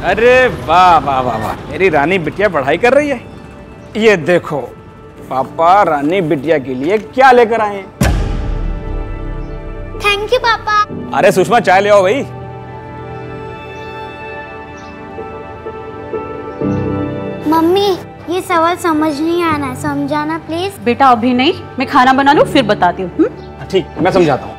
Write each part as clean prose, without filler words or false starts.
अरे वाह वाह वाह वाह, मेरी रानी बिटिया पढ़ाई कर रही है। ये देखो पापा रानी बिटिया के लिए क्या लेकर आए हैं। थैंक यू पापा। अरे सुषमा चाय ले आओ भाई। मम्मी ये सवाल समझ नहीं आना, समझाना प्लीज। बेटा अभी नहीं, मैं खाना बना लूं फिर बताती हूँ। ठीक, मैं समझाता हूँ।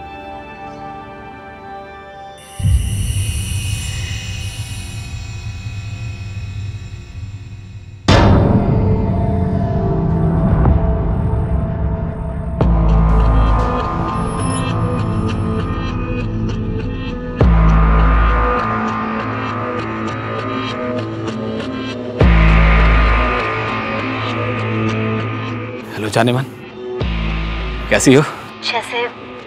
हेलो जाने मन, कैसी हो? जैसे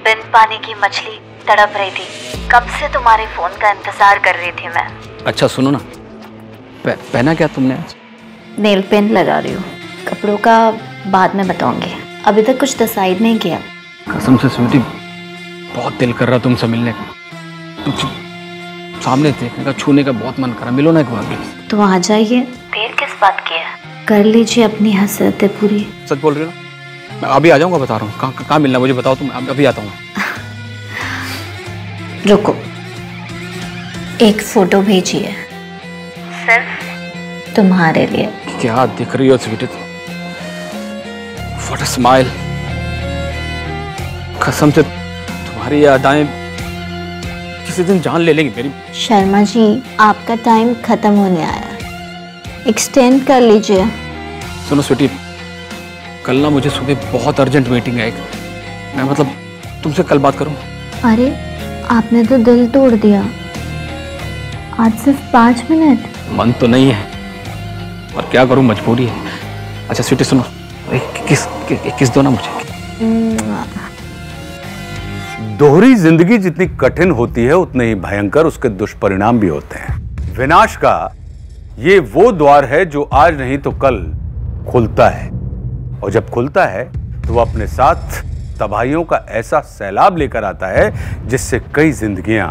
बिन पानी की मछली तड़प रही थी। कब से तुम्हारे फोन का इंतजार कर रही थी मैं। अच्छा सुनो ना, पहना क्या तुमने आज? नेल पेंट लगा रही हूँ। कपड़ों का बाद में बताऊंगी, अभी तक कुछ डिसाइड नहीं किया। कसम से स्वीटी, बहुत दिल कर रहा तुमसे मिलने का। तुझे सामने देखने का, छूने का बहुत मन कर रहा। मिलो ना एक बार प्लीज। तो आ जाइए। देर किस बात की है, कर लीजिए अपनी हसरतें पूरी। सच बोल रही हो? मैं अभी आ जाऊंगा, बता रहा हूँ। कहाँ मिलना मुझे बताओ तुम, अभी आता हूँ। रुको, एक फोटो भेजिए सिर्फ तुम्हारे लिए। क्या दिख रही हो स्वीटी, व्हाट अ स्माइल। कसम से तुम्हारी यादें किसी दिन जान ले लेंगी मेरी। शर्मा जी आपका टाइम खत्म होने आया, एक्सटेंड कर लीजिए। सुनो स्वीटी, कल ना मुझे सुबह बहुत अर्जेंट मीटिंग है एक। मैं मतलब तुमसे कल बात करूं? अरे आपने तो दिल तोड़ दिया। आज सिर्फ 5 मिनट। मन तो नहीं है और क्या करूं, मजबूरी है। अच्छा स्वीटी सुनो, एक किस दो ना मुझे। दोहरी जिंदगी जितनी कठिन होती है उतने ही भयंकर उसके दुष्परिणाम भी होते हैं। विनाश का ये वो द्वार है जो आज नहीं तो कल खुलता है, और जब खुलता है तो वो अपने साथ तबाहियों का ऐसा सैलाब लेकर आता है जिससे कई जिंदगियां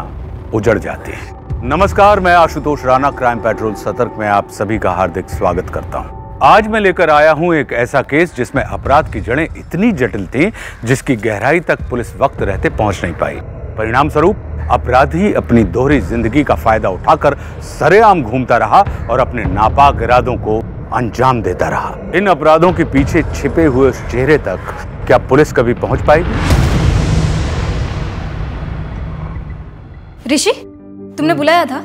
उजड़ जाती हैं। नमस्कार, मैं आशुतोष राणा, क्राइम पेट्रोल सतर्क में आप सभी का हार्दिक स्वागत करता हूं। आज मैं लेकर आया हूं एक ऐसा केस जिसमें अपराध की जड़ें इतनी जटिल थीं जिसकी गहराई तक पुलिस वक्त रहते पहुंच नहीं पाई। परिणाम स्वरूप अपराधी अपनी दोहरी जिंदगी का फायदा उठाकर सरेआम घूमता रहा और अपने नापाक इरादों को अंजाम देता रहा। इन अपराधों के पीछे छिपे हुए उस चेहरे तक क्या पुलिस कभी पहुंच पाएगी? ऋषि, तुमने बुलाया था?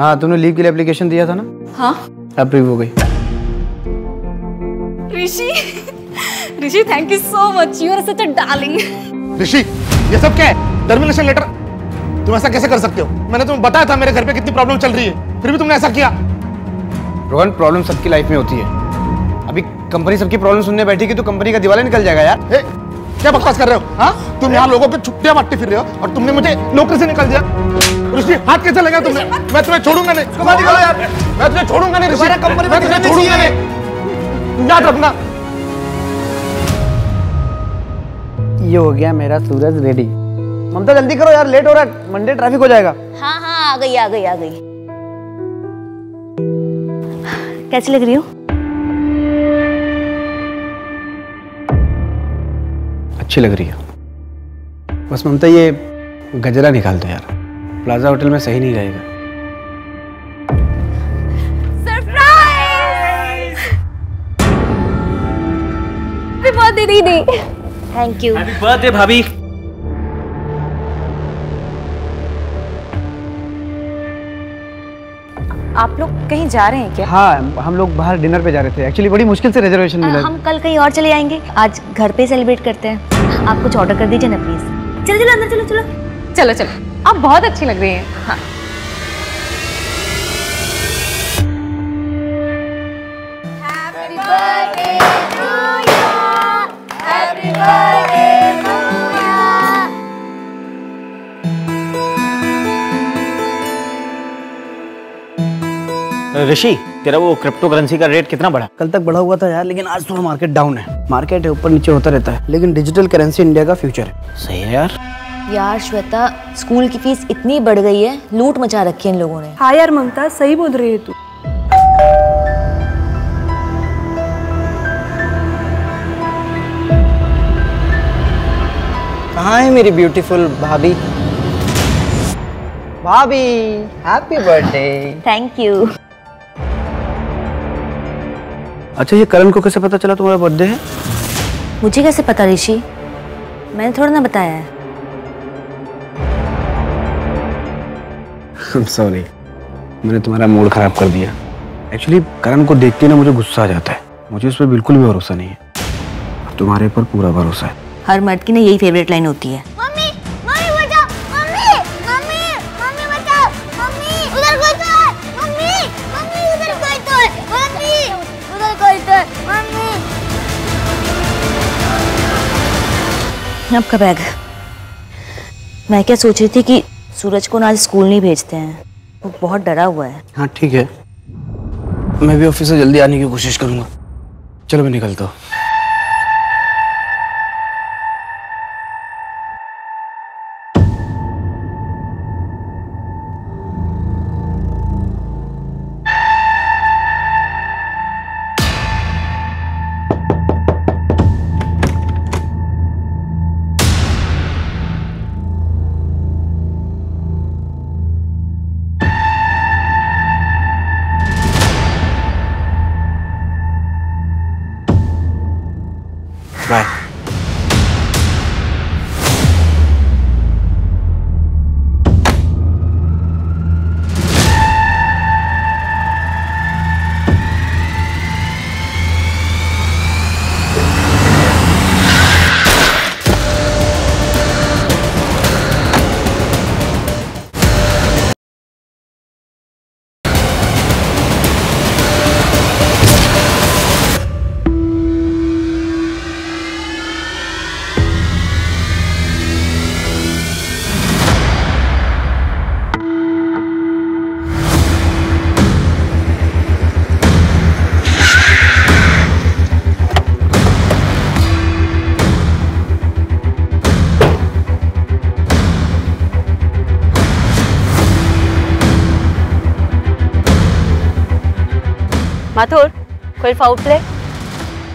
हाँ, तुमने लीव के लिए एप्लीकेशन दिया था ना? हाँ। अप्रूव हो गई। Rishi thank you so much, you are such a darling. Rishi, ये सब क्या है? Termination letter? तुम ऐसा कैसे कर सकते हो? मैंने तुम्हें बताया था मेरे घर पे कितनी प्रॉब्लम चल रही है, फिर भी तुमने ऐसा किया। रोहन, प्रॉब्लम सबकी लाइफ में होती है। अभी कंपनी सबकी प्रॉब्लम सुनने बैठी तो कंपनी का दिवाला निकल जाएगा यार। क्या बकवास कर रहे हो? हाँ, तुम यहाँ लोगों की छुट्टियां बांटते फिर रहे हो और तुमने मुझे नौकरी से निकाल दिया। ऋषि, हाथ कैसे लगा तुमने? मैं तुम्हें छोड़ूंगा नहीं। यार, मैं तुम्हें छोड़ूंगा नहीं ऋषि, कंपनी में तुम्हें छोड़ूंगा नहीं, याद रखना। ये हो गया मेरा सूरज रेडी। ममता जल्दी करो यार, लेट हो रहा है, मंडे ट्रैफिक हो जाएगा। हाँ हाँ, आ गई आ गई आ गई। कैसी लग रही हो? अच्छी लग रही है। बस ममता ये गजरा निकाल दो यार, प्लाजा होटल में सही नहीं रहेगा। सरप्राइज! हैप्पी बर्थडे दीदी। Thank you. हैप्पी बर्थडे भाभी। आप लोग कहीं जा रहे हैं क्या? हाँ, हम लोग बाहर डिनर पे जा रहे थे। एक्चुअली बड़ी मुश्किल से रिजर्वेशन मिला। हम कल कहीं और चले जाएंगे, आज घर पे सेलिब्रेट करते हैं। आप कुछ ऑर्डर कर दीजिए ना प्लीज। चलो चलो अंदर, चलो चलो चलो चलो, आप बहुत अच्छी लग रही हैं। हाँ। ऋषि, तेरा वो क्रिप्टो करेंसी का रेट कितना बढ़ा? कल तक बढ़ा हुआ था यार, लेकिन आज थोड़ा मार्केट डाउन है। मार्केट है ऊपर नीचे होता रहता है, लेकिन डिजिटल करेंसी इंडिया का फ्यूचर है। सही है यार। यार श्वेता, स्कूल की फीस इतनी बढ़ गई है, लूट मचा रखी है इन लोगों ने। हाँ यार ममता, सही बोल रही है तू। कहाँ है मेरी ब्यूटीफुल भाभी? भाभी हैप्पी बर्थडे। Thank you. अच्छा, ये करण को कैसे पता चला तुम्हारा बर्थडे है? मुझे कैसे पता ऋषि? मैंने थोड़ा ना बताया है। सॉरी, मैंने तुम्हारा मूड खराब कर दिया। एक्चुअली करण को देख के ना मुझे गुस्सा आ जाता है। मुझे उस पर बिल्कुल भी भरोसा नहीं है। तुम्हारे पर पूरा भरोसा है। हर मर्द की ना यही फेवरेट लाइन होती है। मम्मी, मम्मी बचाओ, मम्मी, मम्मी, मम्मी बचाओ, मम्मी, उधर कोई तो है, मम्मी, मम्मी उधर कोई तो है, मम्मी, उधर कोई तो है, मम्मी। आपका बैग। मैं क्या सोच रही थी कि सूरज को ना आज स्कूल नहीं भेजते हैं, वो बहुत डरा हुआ है। हाँ ठीक है, मैं भी ऑफिस से जल्दी आने की कोशिश करूंगा। चलो मैं निकलता हूँ। बाय। माथुर, कोई फाउल प्ले?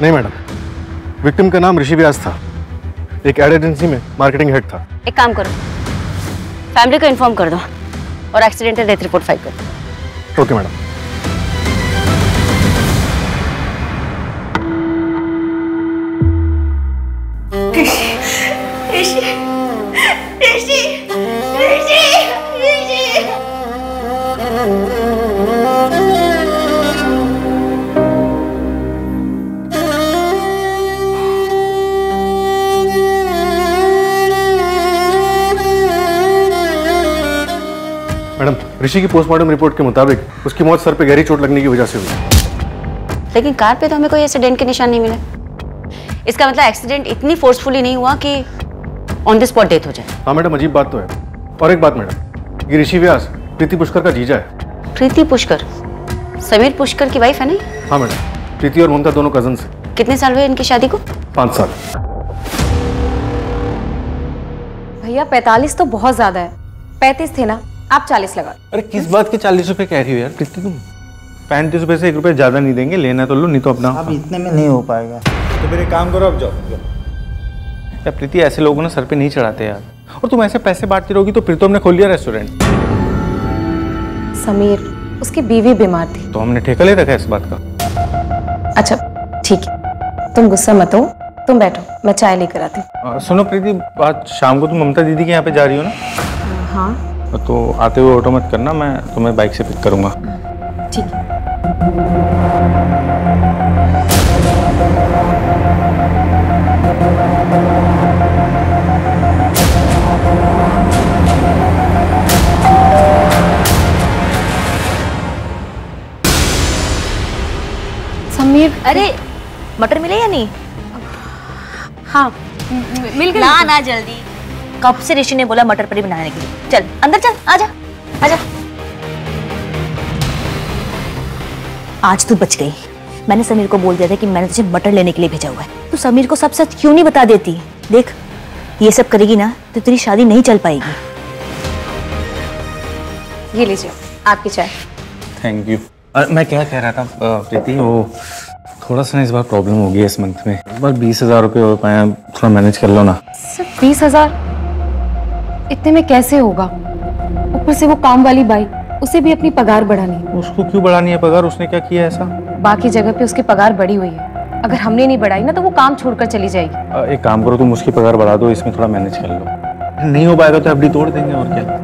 नहीं मैडम, विक्टिम का नाम ऋषि व्यास था, एक एड एजेंसी में मार्केटिंग हेड था। एक काम करो, फैमिली को इन्फॉर्म कर दो और एक्सीडेंटल डेथ रिपोर्ट फाइल कर दो। Okay madam. मैडम, ऋषि की पोस्टमार्टम रिपोर्ट के मुताबिक उसकी मौत सर पे गहरी चोट लगने की वजह से हुई। लेकिन कार पे तो हमें कोई ऐसे डेंट के निशान नहीं मिले। इसका मतलब एक्सीडेंट इतनी फोर्सफुली नहीं हुआ कि ऑन द स्पॉट डेथ हो जाए। हाँ मैडम, अजीब बात तो है। और एक बात मैडम, ये ऋषि व्यास प्रीति पुष्कर का जीजा है। प्रीति पुष्कर समीर पुष्कर की वाइफ है नहीं? हाँ मैडम, प्रीति और ममता दोनों कजन है। कितने साल हुए इनकी शादी को? 5 साल। भैया 45 तो बहुत ज्यादा है। 35 थे ना, आप 40 लगा। अरे किस बात के 40 रुपए कह रही हो यार प्रीति तुम? 35 रुपए से 1 रुपए ज्यादा नहीं देंगे, लेना तो लो, नहीं तो अपना। अब इतने में नहीं हो पाएगा, तो फिर एक काम करो, अब जाओ। यार प्रीति, ऐसे लोगों ने सर पे नहीं चढ़ाते यार। और तुम ऐसे पैसे बांटती रहोगी तो प्रीतम ने खोल लिया रेस्टोरेंट। समीर, उसकी बीवी बीमार थी तो हमने ठेका ले रखा है इस बात का। अच्छा ठीक है, तुम गुस्सा मत हो, तुम बैठो, मैं चाय लेकर आती हूँ। सुनो प्रीति, आज शाम को तुम ममता दीदी के यहाँ पे जा रही हो ना? हाँ तो आते हुए ऑटो मत करना, मैं तुम्हें बाइक से पिक करूंगा। ठीक है। समीर, अरे मटर मिले या नहीं? हाँ मिल गए। ना जल्दी, कब से ऋषि ने बोला मटर पनीर बनाने के लिए। चल अंदर चल, आजा आजा। आज तू बच गई। मैंने समीर को बोल दिया था कि मैंने तुझे मटर लेने के लिए भेजा हुआ है। तू समीर को सब सच क्यों नहीं बता देती? देख ये सब करेगी ना तो तेरी शादी नहीं चल पाएगी। ये लीजिए आपकी चाय। Thank you. मैं क्या कह रहा था प्रीति, वो थोड़ा सा ना इस बार प्रॉब्लम हो गई इस मंथ में। एक बार 20,000 रुपये हो पाए, थोड़ा मैनेज कर लो ना। सिर्फ 20,000? इतने में कैसे होगा? ऊपर से वो काम वाली बाई, उसे भी अपनी पगार बढ़ानी है। उसको क्यों बढ़ानी है पगार? उसने क्या किया ऐसा? बाकी जगह पे उसकी पगार बढ़ी हुई है, अगर हमने नहीं बढ़ाई ना तो वो काम छोड़कर चली जाएगी। एक काम करो, तुम उसकी पगार बढ़ा दो, इसमें थोड़ा मैनेज कर लो। नहीं हो पाएगा तो एफडी तोड़ देंगे, और क्या।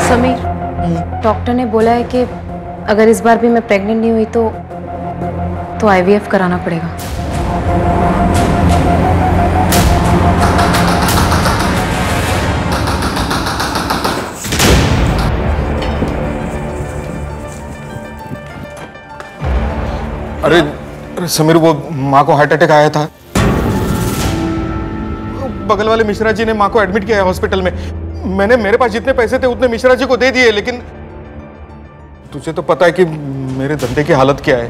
समीर, डॉक्टर ने बोला है कि अगर इस बार भी मैं प्रेग्नेंट नहीं हुई तो IVF कराना पड़ेगा। अरे समीर, वो माँ को हार्ट अटैक आया था। बगल वाले मिश्रा जी ने माँ को एडमिट किया है हॉस्पिटल में। मैंने मेरे पास जितने पैसे थे उतने मिश्रा जी को दे दिए, लेकिन तुझे तो पता है कि मेरे धंधे की हालत क्या है।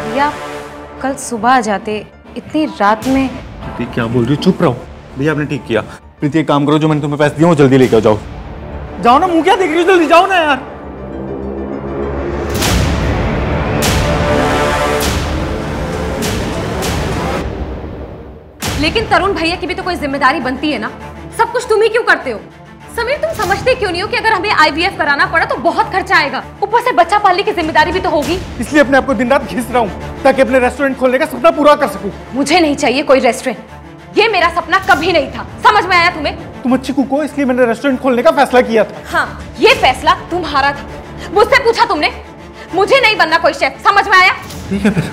भैया कल सुबह आ जाते, इतनी रात में। प्रीति क्या बोल रही हो? चुप रहो भैया, आपने ठीक किया। प्रीति एक काम करो, जो मैंने तुम्हें पैसे दिए वो जल्दी लेके आओ। जाओ जाओ ना, मुंह क्या देख रही हो? जल्दी जाओ ना यार। लेकिन तरुण भैया की भी तो कोई जिम्मेदारी बनती है ना, सब कुछ तुम ही क्यों करते हो? समीर, तुम समझते क्यों नहीं हो कि अगर हमें IVF कराना पड़ा तो बहुत खर्चा आएगा, ऊपर से बच्चा पालने की जिम्मेदारी भी तो होगी। इसलिए अपने आप को दिन रात घिस रहा हूँ ताकि अपने रेस्टोरेंट खोलने का सपना पूरा कर सकूं। मुझे नहीं चाहिए कोई रेस्टोरेंट, ये मेरा सपना कभी नहीं था। समझ में आया तुम्हें? तुम अच्छी कुक हो, इसलिए मैंने रेस्टोरेंट खोलने का फैसला किया था। हाँ, ये फैसला तुम्हारा था। मुझसे पूछा तुमने? मुझे नहीं बनना कोई शेफ, समझ में आया? ठीक है, फिर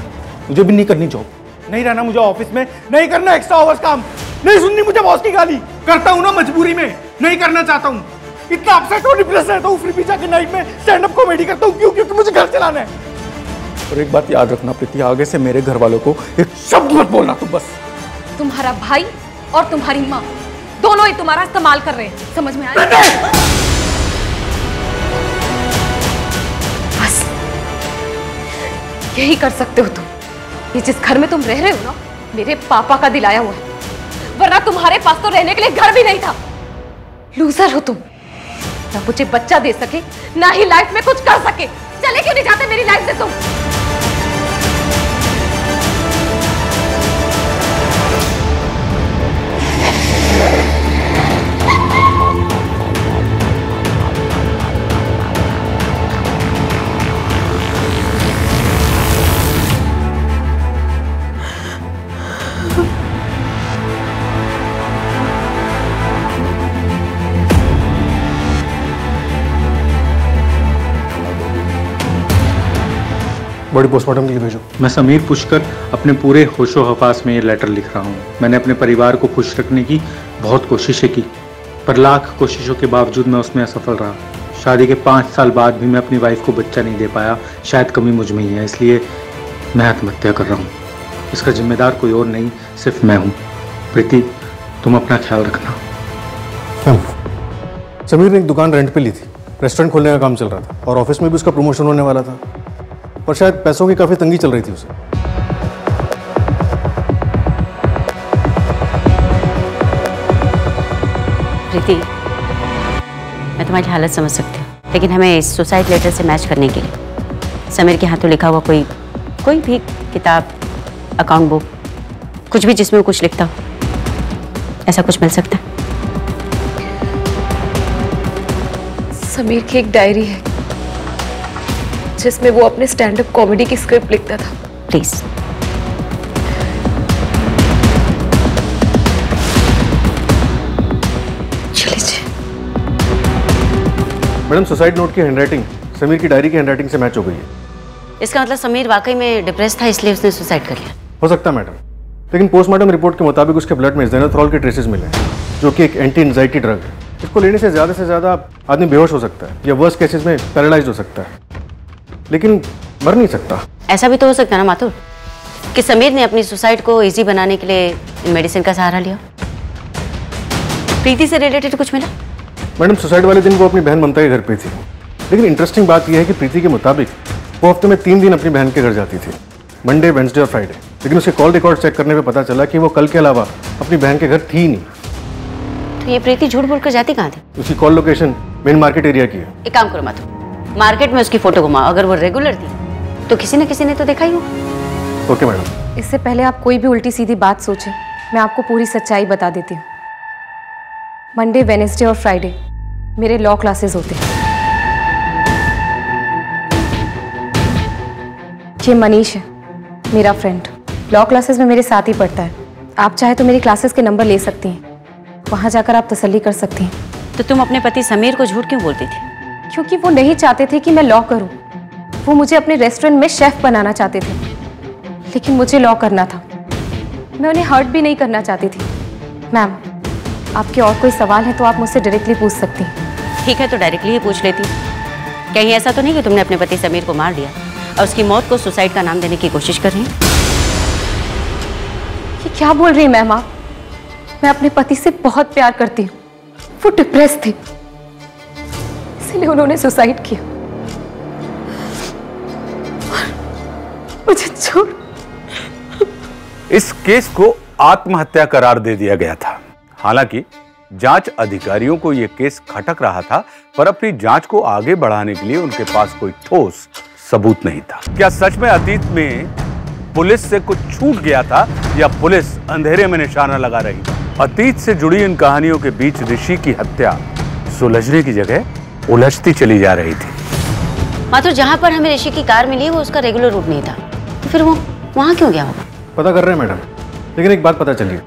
मुझे भी नहीं करनी जॉब, नहीं रहना मुझे ऑफिस में, नहीं करना एक्स्ट्रा आवर्स काम, नहीं सुननी मुझे बॉस की गाली। करता हूँ ना मजबूरी में, नहीं करना चाहता हूँ। इतना अपसेट और डिप्रेस रहता हूँ, फिर भी जाके नाइट में स्टैंड अप कॉमेडी करता हूँ। क्यों? क्योंकि मुझे घर चलाना है। और एक बात याद रखना प्रीति, आगे से मेरे घर वालों को एक शब्द मत बोलना तुम बस। तुम्हारा भाई और तुम्हारी माँ दोनों ही तुम्हारा इस्तेमाल कर रहे हैं, समझ में आया? बस यही कर सकते हो तुम। ये जिस घर में तुम रह रहे हो ना, मेरे पापा का दिलाया हुआ है, वरना तुम्हारे पास तो रहने के लिए घर भी नहीं था। लूजर हो तुम, ना मुझे बच्चा दे सके, ना ही लाइफ में कुछ कर सके। चले क्यों नहीं जाते मेरी लाइफ से तुम? बॉडी पोस्टमार्टम के लिए भेजो। मैं समीर पुष्कर अपने पूरे होशो हवास में ये लेटर लिख रहा हूँ। मैंने अपने परिवार को खुश रखने की बहुत कोशिशें की, पर लाख कोशिशों के बावजूद मैं उसमें असफल रहा। शादी के 5 साल बाद भी मैं अपनी वाइफ को बच्चा नहीं दे पाया। शायद कमी मुझ में ही है, इसलिए मैं आत्महत्या कर रहा हूँ। इसका जिम्मेदार कोई और नहीं, सिर्फ मैं हूँ। प्रीति, तुम अपना ख्याल रखना। समीर ने एक दुकान रेंट पे ली थी, रेस्टोरेंट खोलने का काम चल रहा था और ऑफिस में भी उसका प्रमोशन होने वाला था, पर शायद पैसों की काफी तंगी चल रही थी उसे। प्रीति, मैं तुम्हारी हालत समझ सकती हूँ, लेकिन हमें इस सुसाइड लेटर से मैच करने के लिए समीर के हाथों लिखा हुआ कोई भी किताब, अकाउंट बुक, कुछ भी जिसमें वो कुछ लिखता हो, ऐसा कुछ मिल सकता है? समीर की एक डायरी है जिसमें वो अपने स्टैंड अप कॉमेडी की स्क्रिप्ट लिखता था। प्लीज। मैडम, सुसाइड नोट की हैंडराइटिंग समीर की डायरी की हैंडराइटिंग से मैच हो गई है। इसका मतलब समीर वाकई में डिप्रेस था, इसलिए उसने सुसाइड कर लिया। हो सकता है मैडम, लेकिन पोस्टमार्टम रिपोर्ट के मुताबिक उसके ब्लड में ज़ेनाथ्रोल के ट्रेसेस मिले हैं, जो कि एक एंटी एंजाइटी ड्रग है। इसको लेने से ज़्यादा आदमी बेहोश हो सकता है या वर्स्ट केसेस में पैरालाइज्ड हो सकता है, लेकिन मर नहीं सकता। ऐसा भी तो हो सकता है ना माथुर, कि समीर ने अपनी सुसाइड को इजी बनाने के लिए मेडिसिन का सहारा लिया। प्रीति से रिलेटेड कुछ मिला? मैडम, सुसाइड वाले दिन वो अपनी बहन ममता के घर पे थी, लेकिन इंटरेस्टिंग बात यह है कि प्रीति के मुताबिक वो हफ्ते में 3 दिन अपनी बहन के घर जाती थी, मंडे, वेंसडे और फ्राइडे। लेकिन उसके कॉल रिकॉर्ड चेक करने पे पता चला कि वो कल के अलावा अपनी बहन के घर थी ही नहीं। तो ये प्रीति झूठ बोलकर जाती कहाँ थी? उसकी call location main market area की है। एक काम करो माथुर, मार्केट में उसकी फोटो घुमाओ, अगर वो रेगुलर थी तो किसी न किसी ने तो देखा ही हो। Okay madam. इससे पहले आप कोई भी उल्टी सीधी बात सोचें, मैं आपको पूरी सच्चाई बता देती हूँ। मंडे, वेडनेसडे और फ्राइडे मेरे लॉ क्लासेस होते हैं। ये मनीष है, मेरा फ्रेंड, लॉ क्लासेस में मेरे साथ ही पढ़ता है। आप चाहे तो मेरी क्लासेस के नंबर ले सकती हैं, वहाँ जाकर आप तसल्ली कर सकती हैं। तो तुम अपने पति समीर को झूठ क्यों बोलती थी? क्योंकि वो नहीं चाहते थे कि मैं लॉ करूं। वो मुझे अपने रेस्टोरेंट में शेफ बनाना चाहते थे, लेकिन मुझे लॉ करना था। मैं उन्हें हर्ट भी नहीं करना चाहती थी। मैम, आपके और कोई सवाल है तो आप मुझसे डायरेक्टली पूछ सकती हैं। ठीक है, तो डायरेक्टली ही पूछ लेती। कहीं ऐसा तो नहीं कि तुमने अपने पति समीर को मार दिया और उसकी मौत को सुसाइड का नाम देने की कोशिश कर रही हैं? ये क्या बोल रही हैं मैम आप? मैं अपने पति से बहुत प्यार करती हूँ। वो डिप्रेस थे, इसलिए उन्होंने सुसाइड किया। मुझे छोड़। इस केस को आत्महत्या करार दे दिया गया था। हालांकि जांच अधिकारियों को यह केस खटक रहा था, पर अपनी जांच को आगे बढ़ाने के लिए उनके पास कोई ठोस सबूत नहीं था। क्या सच में अतीत में पुलिस से कुछ छूट गया था या पुलिस अंधेरे में निशाना लगा रही थी? अतीत से जुड़ी इन कहानियों के बीच ऋषि की हत्या सुलझने की जगह उलझती चली जा रही थी। माथुर, जहाँ पर हमें ऋषि की कार मिली वो उसका रेगुलर रूट नहीं था, तो फिर वो वहाँ क्यों गया होगा? पता कर रहे हैं मैडम, लेकिन एक बात पता चली,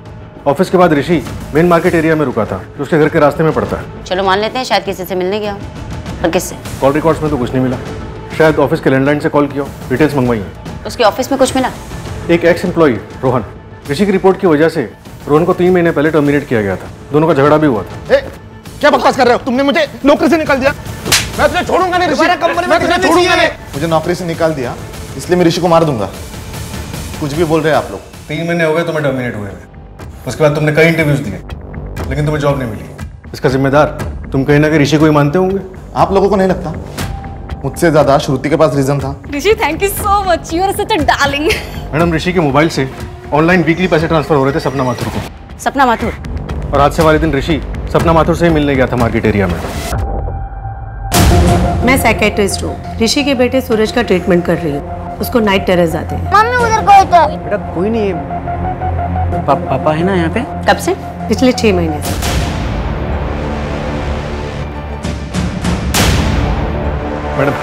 ऑफिस के बाद ऋषि मेन मार्केट एरिया में रुका था, जो उसके घर के रास्ते में पड़ता है। चलो मान लेते हैं शायद किसी से मिलने गया हो, पर किससे? कॉल रिकॉर्ड्स में तो कुछ नहीं मिला। शायद ऑफिस के लैंडलाइन से कॉल किया, डिटेल्स मंगवाई है। उसके ऑफिस में कुछ मिला? एक एक्स एम्प्लॉई रोहन, ऋषि की रिपोर्ट की वजह से रोहन को 3 महीने पहले टर्मिनेट किया गया था। दोनों का झगड़ा भी हुआ था। क्या बकवास कर रहे हो? तुमने मुझे नौकरी से निकाल दिया। मैं तुझे छोड़ूंगा नहीं ऋषि, मैं तुझे छोड़ूंगा नहीं। मुझे नौकरी से निकाल दिया, इसलिए मैं ऋषि को मार दूंगा। कुछ भी बोल रहे हैं आप लोग। 3 महीने हो गए तुम्हें टर्मिनेट हुए। उसके बाद तुमने कई इंटरव्यूज दिए, लेकिन तुम्हें जॉब नहीं मिली। इसका जिम्मेदार तुम कहीं ना कहीं ऋषि को ही मानते होंगे। आप लोगों को नहीं लगता? मुझसे ज्यादा श्रुति के पास रीजन था। Rishi, thank you so much, you are such a darling. Madam, Rishi के मोबाइल से ऑनलाइन वीकली पैसे ट्रांसफर हो रहे थे सपना माथुर को। सपना माथुर? और हादसे वाले दिन ऋषि सपना माथुर से ही मिलने गया था मार्केट एरिया में। मैं साइकेट्रिस्ट हूँ, ऋषि के बेटे सूरज का ट्रीटमेंट कर रही हूँ। उसको नाइट टेरेस आते हैं। मम्मी उधर कोई तो। बेटा कोई नहीं, पापा है ना यहाँ पे। कब से? पिछले 6 महीने से। मैडम,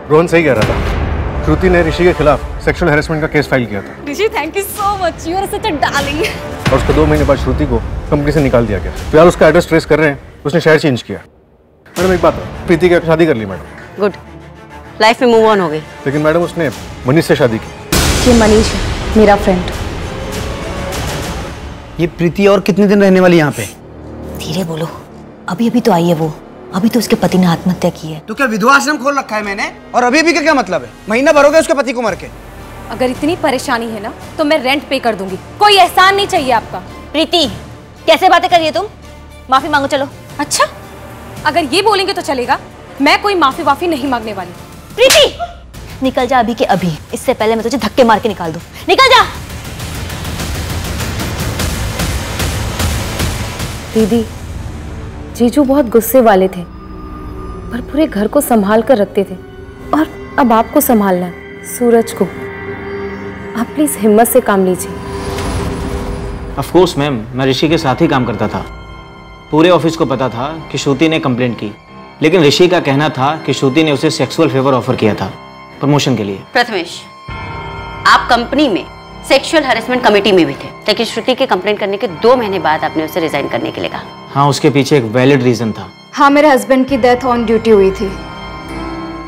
रोहन सही कह रहा था। श्रुति ने ऋषि के खिलाफ सेक्सुअल हैरेसमेंट का केस फाइल किया था। Rishi, thank you so much, you are such a darling. और उसके 2 महीने बाद श्रुति को कंपनी से निकाल दिया गया। तो यार उसका एड्रेस ट्रेस कर रहे हैं, उसने शहर चेंज किया। मैडम एक बात, प्रीति की शादी कर ली मैडम। गुड, लाइफ में मूव ऑन हो गई। लेकिन मैडम उसने मनीष से शादी की। ये मनीष है, मेरा फ्रेंड। ये प्रीति और कितने दिन रहने वाली यहाँ पे? धीरे बोलो, अभी अभी तो आई है वो, अभी तो उसके पति ने आत्महत्या की है। तो क्या विधवा आश्रम खोल रखा है मैंने? और अभी का क्या मतलब है? महीना भर हो गया उसके पति को मर के। अगर इतनी परेशानी है ना तो मैं रेंट पे कर दूंगी, कोई एहसान नहीं चाहिए आपका। प्रीति, कैसे बातें कर रही है तुम? माफी मांगो चलो। अच्छा, अगर ये बोलेंगे तो चलेगा, मैं कोई माफी वाफी नहीं मांगने वाली। प्रीति, निकल जा अभी के अभी, इससे पहले मैं तुझे धक्के मार के निकाल दूं। निकल जा। दीदी, जीजू बहुत गुस्से वाले थे, पर पूरे घर को संभाल कर रखते थे, और अब आपको संभालना है, सूरज को। आप प्लीज हिम्मत से काम लीजिए। ऑफ कोर्स मैम, मैं ऋषि के साथ ही काम करता था। पूरे ऑफिस को पता था कि श्रुति ने कंप्लेंट की, लेकिन ऋषि का कहना था कि श्रुति ने उसे सेक्सुअल फेवर ऑफर किया था प्रमोशन के लिए। प्रथमेश, आप कंपनी में सेक्सुअल हैरेसमेंट कमेटी में भी थे, लेकिन श्रुति के कंप्लेंट करने के 2 महीने बाद आपने उसे रिजाइन करने के लिए कहा। हाँ, उसके पीछे एक वैलिड रीजन था। हाँ, मेरे हस्बैंड की डेथ ऑन ड्यूटी हुई थी।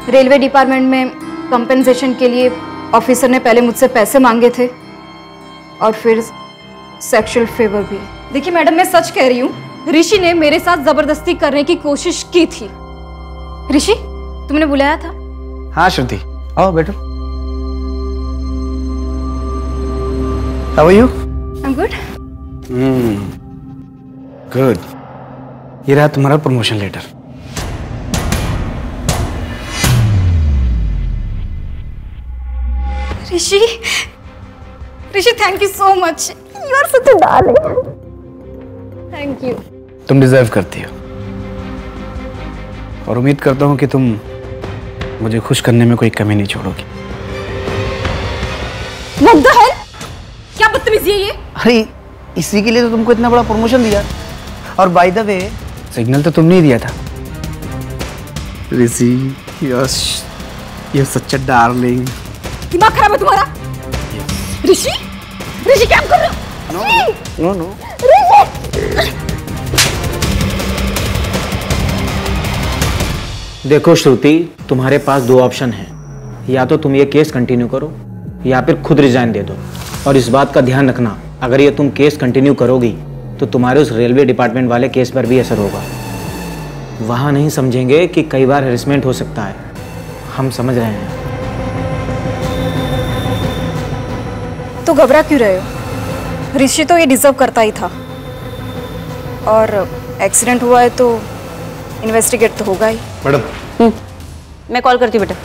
रेलवे डिपार्टमेंट में कंपनसेशन के लिए ऑफिसर ने पहले मुझसे पैसे मांगे थे और फिर सेक्सुअल फेवर भी। देखिए मैडम, मैं सच कह रही हूँ, ऋषि ने मेरे साथ जबरदस्ती करने की कोशिश की थी। ऋषि, तुमने बुलाया था? हाँ श्रुति, आओ बैठो। How are you? I'm good. Good. ये रहा तुम्हारा promotion letter. Rishi, Rishi thank you so much, you are such a darling. Thank you. तुम डिजर्व करती हो और उम्मीद करता हूँ कि तुम मुझे खुश करने में कोई कमी नहीं छोड़ोगी। What the hell? क्या बदतमीजी है ये? अरे इसी के लिए तो तुमको इतना बड़ा प्रमोशन दिया। और बाय द वे सिग्नल तो तुमने ही दिया था। Rishi, yes, you such a darling. दिमाग खराब है तुम्हारा? ऋषि, ऋषि क्या कर रहे हो? No no. देखो श्रुति, तुम्हारे पास दो ऑप्शन हैं। या तो तुम ये केस कंटिन्यू करो या फिर खुद रिजाइन दे दो। और इस बात का ध्यान रखना, अगर ये तुम केस कंटिन्यू करोगी तो तुम्हारे उस रेलवे डिपार्टमेंट वाले केस पर भी असर होगा। वहाँ नहीं समझेंगे कि कई बार हेरेसमेंट हो सकता है। हम समझ रहे हैं। तो घबरा क्यों रहे हो? ऋषि तो ये डिजर्व करता ही था, और एक्सीडेंट हुआ है तो इन्वेस्टिगेट तो होगा ही। मैडम, मैं कॉल करती हूँ बेटा।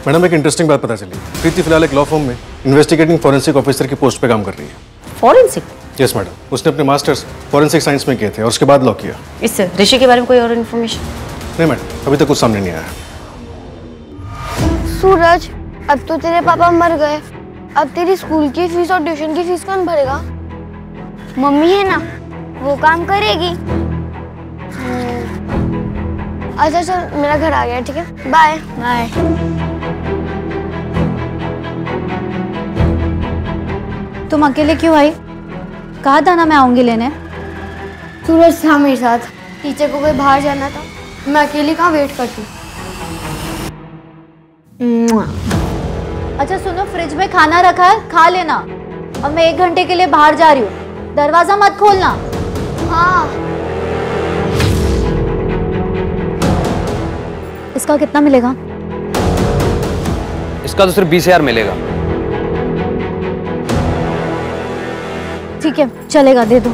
मैडम एक इंटरेस्टिंग बात पता चली। प्रीति फिलहाल एक लॉ फर्म में इन्वेस्टिगेटिंग फॉरेंसिक ऑफिसर की पोस्ट पे काम कर रही है। फॉरेंसिक? यस मैडम, उसने अपने मास्टर्स फॉरेंसिक साइंस में किए थे और उसके बाद लॉ किया। इससे ऋषि के बारे में कोई और इन्फॉर्मेशन? नहीं मैडम, अभी तक कुछ सामने नहीं आया। सूरज, अब तो तेरे पापा मर गए, अब तेरी स्कूल की फीस और ट्यूशन की फीस कौन भरेगा? मम्मी है ना, वो काम करेगी। अच्छा चल, मेरा घर आ गया, ठीक है, बाय बाय। तुम अकेले क्यों आई? कहा था ना मैं आऊंगी लेने। सूरज था मेरे साथ, टीचर को कोई बाहर जाना था, मैं अकेली कहाँ वेट करती। अच्छा सुनो, फ्रिज में खाना रखा है, खा लेना। अब मैं 1 घंटे के लिए बाहर जा रही हूँ, दरवाजा मत खोलना। हाँ। इसका कितना मिलेगा? इसका तो सिर्फ 20,000 मिलेगा। ठीक है, चलेगा, दे दो।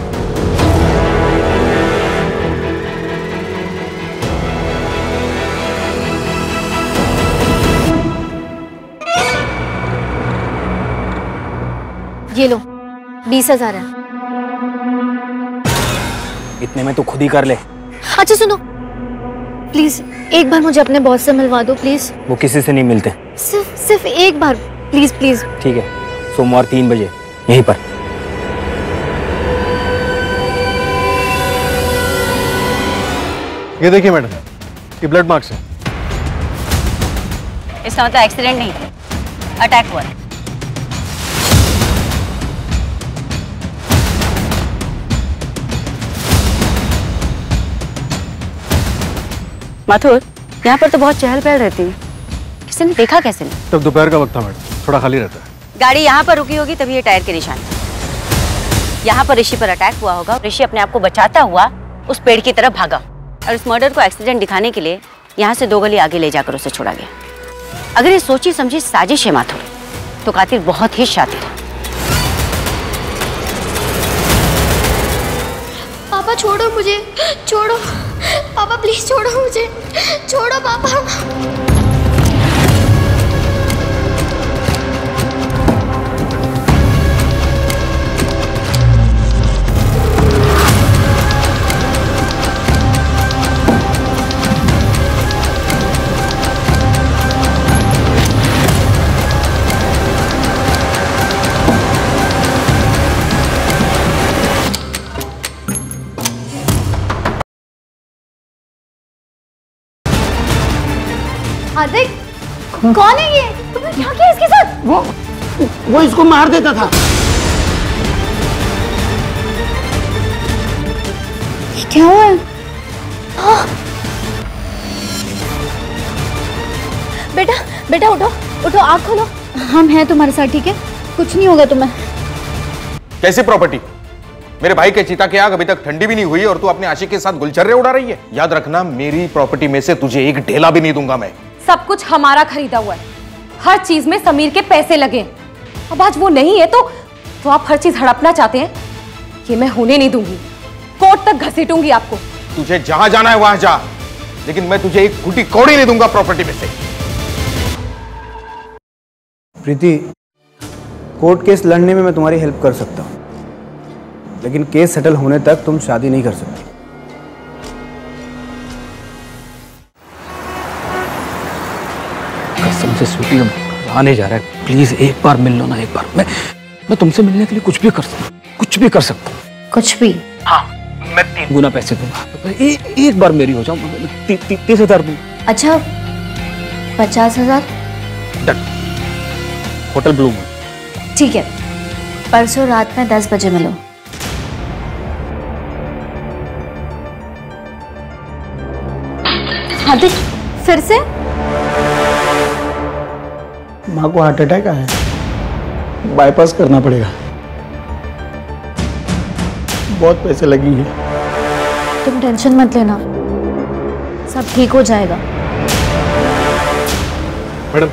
ये लो, 20,000 है। इतने में तो खुद ही कर ले। अच्छा सुनो, प्लीज एक बार मुझे अपने बॉस से मिलवा दो प्लीज। वो किसी से नहीं मिलते। सिर्फ एक बार, प्लीज प्लीज। ठीक है, सोमवार 3 बजे यहीं पर। ये देखिए मैडम, ये ब्लड मार्क्स है। इसका मतलब एक्सीडेंट नहीं, अटैक हुआ। माथुर, यहाँ पर तो बहुत चहल पहल रहती है, किसी ने देखा कैसे नहीं? तब दोपहर का वक्त था मैडम, थोड़ा खाली रहता है। गाड़ी यहाँ पर रुकी होगी तभी ये टायर के निशान। यहाँ पर ऋषि पर अटैक हुआ होगा, ऋषि अपने आप को बचाता हुआ उस पेड़ की तरफ भागा और इस मर्डर को एक्सीडेंट दिखाने के लिए यहाँ से 2 गली आगे ले जाकर उसे छोड़ा गया। अगर ये सोची समझी साजिश है माथुर, तो कातिल बहुत ही शातिर है। पापा छोड़ो मुझे, छोड़ो पापा, प्लीज छोड़ो मुझे, छोड़ो पापा। हार्दिक, कौन है ये? तुमने क्या किया इसके साथ? वो इसको मार देता था। क्या हुआ है? बेटा बेटा उठो उठो, आँख खोलो, हम हैं तुम्हारे साथ, ठीक है? कुछ नहीं होगा तुम्हें। कैसी प्रॉपर्टी? मेरे भाई के चिता की आग अभी तक ठंडी भी नहीं हुई और तू अपने आशिक के साथ गुलछर्रे उड़ा रही है। याद रखना, मेरी प्रॉपर्टी में से तुझे एक ढेला भी नहीं दूंगा मैं। सब कुछ हमारा खरीदा हुआ है, हर चीज में समीर के पैसे लगे हैं। अब आज वो नहीं है तो आप हर चीज हड़पना चाहते हैं, ये मैं होने नहीं दूंगी। कोर्ट तक घसीटूंगी आपको। तुझे जहां जाना है वहां जा, लेकिन मैं तुझे एक फूटी कौड़ी नहीं दूंगा प्रॉपर्टी में से। प्रीति, कोर्ट केस लड़ने में मैं तुम्हारी हेल्प कर सकता हूँ, लेकिन केस सेटल होने तक तुम शादी नहीं कर सकती। कसम से श्रुति, रहा नहीं जा रहा है। प्लीज एक बार मिल लो ना, एक बार। मैं तुमसे मिलने के लिए कुछ भी कर सकता हूँ, कुछ भी कर सकता हूँ। कुछ भी? हाँ, मैं 3 गुना पैसे दूंगा। एक बार मेरी हो जाओ, 30,000 दूँ। अच्छा, 50,000? डन। होटल ब्लू में। ठीक है, परसों रात में 10 बजे मिलो। हार्दिक, फिर से? माँ को हार्ट अटैक आया है, बाईपास करना पड़ेगा, बहुत पैसे लगेंगे। तुम टेंशन मत लेना, सब ठीक हो जाएगा। मैडम,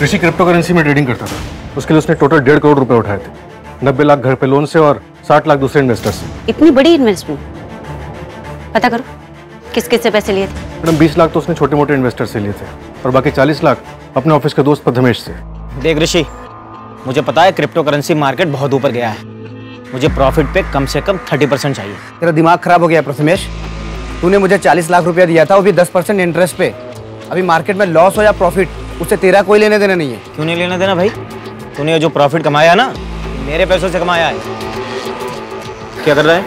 ऋषि क्रिप्टो करेंसी में ट्रेडिंग करता था। उसके लिए उसने टोटल 1.5 करोड़ रुपए उठाए थे। 90 लाख घर पे लोन से और 60 लाख दूसरे इन्वेस्टर से। इतनी बड़ी इन्वेस्टमेंट? पता करो किस किस से पैसे लिए थे। मैडम, 20 लाख तो उसने छोटे मोटे इन्वेस्टर से लिए थे और बाकी 40 लाख अपने ऑफिस के दोस्त प्रथमेश से। देख ऋषि, मुझे पता है क्रिप्टो करेंसी मार्केट बहुत ऊपर गया है। मुझे प्रॉफिट पे कम से कम 30% चाहिए। तेरा दिमाग खराब हो गया प्रथमेश। तूने मुझे 40 लाख रुपया दिया था, वो भी 10% इंटरेस्ट पे। अभी मार्केट में लॉस हो या प्रॉफिट, उससे तेरा कोई लेने देना नहीं है। क्यों नहीं लेना देना भाई? तूने जो प्रॉफिट कमाया ना, मेरे पैसों से कमाया है। क्या कर रहा है?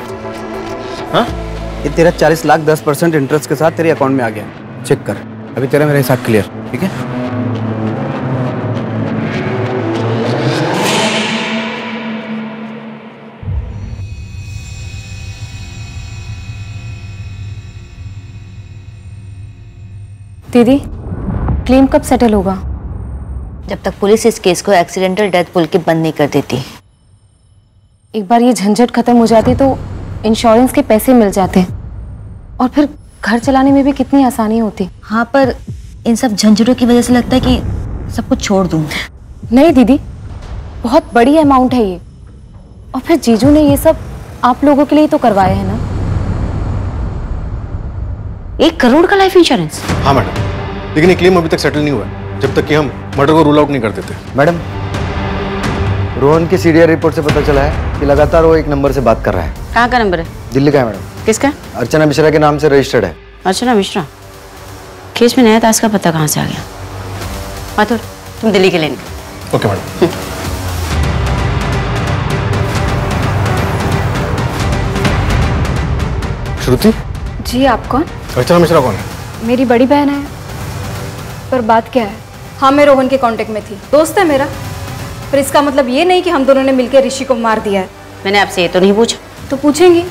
हाँ? ये तेरा 40 लाख 10% इंटरेस्ट के साथ तेरे अकाउंट में आ गया। चेक कर, अभी तेरा मेरा हिसाब क्लियर। ठीक है? दीदी, क्लेम कब सेटल होगा? जब तक पुलिस इस केस को एक्सीडेंटल डेथ बोल के बंद नहीं कर देती। एक बार ये झंझट खत्म हो जाती तो इंश्योरेंस के पैसे मिल जाते और फिर घर चलाने में भी कितनी आसानी होती। हाँ, पर इन सब झंझटों की वजह से लगता है कि सब कुछ छोड़ दूँ। नहीं दीदी, बहुत बड़ी अमाउंट है ये, और फिर जीजू ने ये सब आप लोगों के लिए तो करवाया है ना। 1 करोड़ का लाइफ इंश्योरेंस? हाँ मैडम, लेकिन ये क्लेम अभी तक सेटल नहीं हुआ है जब तक कि हम मर्डर को रूल आउट नहीं कर देते। मैडम, रोहन की सीडीआर रिपोर्ट से पता चला है कि लगातार वो एक नंबर से बात कर रहा है। कहाँ का नंबर है? दिल्ली का है मैडम। किसका? अर्चना मिश्रा के नाम से रजिस्टर्ड है। अर्चना मिश्रा? केस में नया ताश का पता कहाँ से आ गया? माथुर, तुम दिल्ली के लेने। Okay madam. श्रुति जी, आप कौन? अर्चना मिश्रा कौन है? मेरी बड़ी बहन है। पर बात क्या है? हाँ, मैं रोहन के कांटेक्ट में थी, दोस्त है मेरा। पर इसका मतलब ये नहीं कि हम दोनों ने मिलकर ऋषि को मार दिया है। मैंने आपसे ये तो नहीं पूछा। तो पूछेंगी।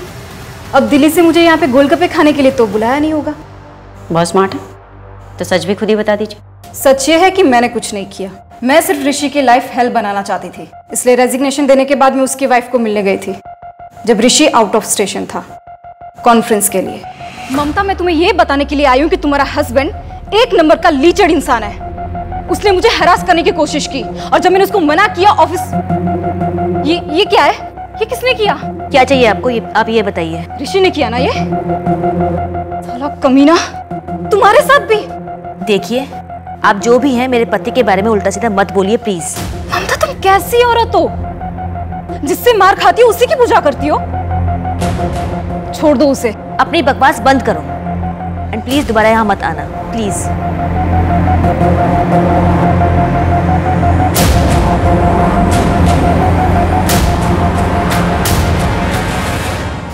अब दिल्ली से मुझे यहाँ पे गोलगप्पे खाने के लिए तो बुलाया नहीं होगा। बहुत स्मार्ट है, तो सच भी खुद ही बता दीजिए। सच ये है कि मैंने कुछ नहीं किया। मैं सिर्फ ऋषि की लाइफ हेल बनाना चाहती थी, इसलिए रेजिग्नेशन देने के बाद मैं उसकी वाइफ को मिलने गई थी जब ऋषि आउट ऑफ स्टेशन था कॉन्फ्रेंस के लिए। ममता, मैं तुम्हें ये बताने के लिए आई हूँ कि तुम्हारा हस्बैंड 1 नंबर का लीचड़ इंसान है। उसने मुझे हरास करने की कोशिश की और जब मैंने उसको मना किया ऑफिस। ये क्या है? ये किसने किया? क्या चाहिए आपको? आप ये बताइए। ऋषि ने किया ना ये? साला कमीना, तुम्हारे साथ भी? देखिए, आप जो भी हैं मेरे पति के बारे में उल्टा सीधा मत बोलिए प्लीज। ममता, तुम कैसी औरत हो? जिससे मार खाती हो उसी की पूजा करती हो। छोड़ दो उसे। अपनी बकवास बंद करो एंड प्लीज दोबारा यहाँ मत आना, प्लीज।